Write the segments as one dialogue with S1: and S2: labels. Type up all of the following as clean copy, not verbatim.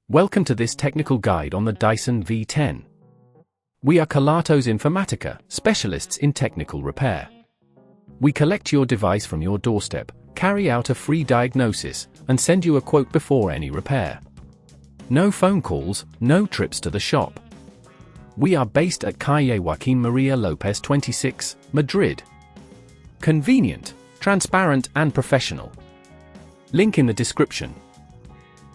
S1: Welcome to this technical guide on the Dyson V10. We are Kelatos Informatica, specialists in technical repair. We collect your device from your doorstep, carry out a free diagnosis, and send you a quote before any repair. No phone calls, no trips to the shop. We are based at Calle Joaquín María López 26, Madrid. Convenient, transparent and professional. Link in the description.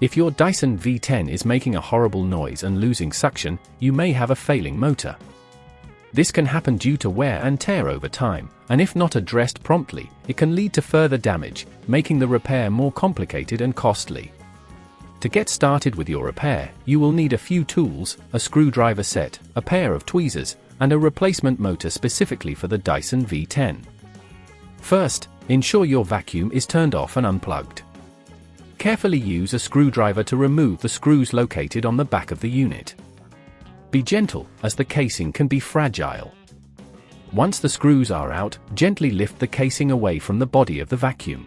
S1: If your Dyson V10 is making a horrible noise and losing suction, you may have a failing motor. This can happen due to wear and tear over time, and if not addressed promptly, it can lead to further damage, making the repair more complicated and costly. To get started with your repair, you will need a few tools, a screwdriver set, a pair of tweezers, and a replacement motor specifically for the Dyson V10. First, ensure your vacuum is turned off and unplugged. Carefully use a screwdriver to remove the screws located on the back of the unit. Be gentle, as the casing can be fragile. Once the screws are out, gently lift the casing away from the body of the vacuum.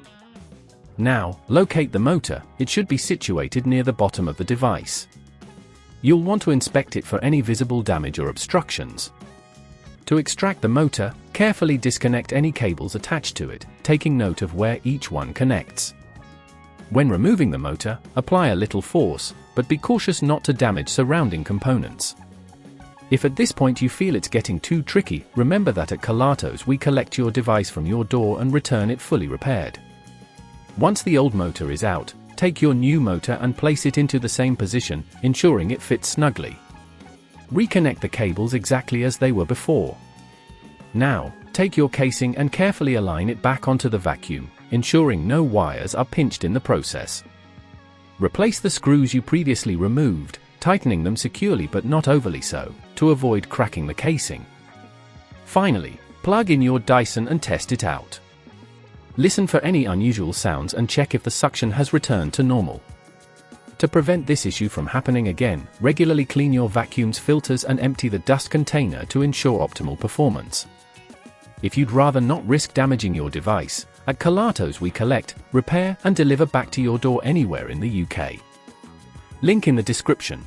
S1: Now, locate the motor. It should be situated near the bottom of the device. You'll want to inspect it for any visible damage or obstructions. To extract the motor, carefully disconnect any cables attached to it, taking note of where each one connects. When removing the motor, apply a little force, but be cautious not to damage surrounding components. If at this point you feel it's getting too tricky, remember that at Kelatos we collect your device from your door and return it fully repaired. Once the old motor is out, take your new motor and place it into the same position, ensuring it fits snugly. Reconnect the cables exactly as they were before. Now, take your casing and carefully align it back onto the vacuum, ensuring no wires are pinched in the process. Replace the screws you previously removed, tightening them securely but not overly so, to avoid cracking the casing. Finally, plug in your Dyson and test it out. Listen for any unusual sounds and check if the suction has returned to normal. To prevent this issue from happening again, regularly clean your vacuum's filters and empty the dust container to ensure optimal performance. If you'd rather not risk damaging your device, at Kelatos we collect, repair and deliver back to your door anywhere in the UK. Link in the description.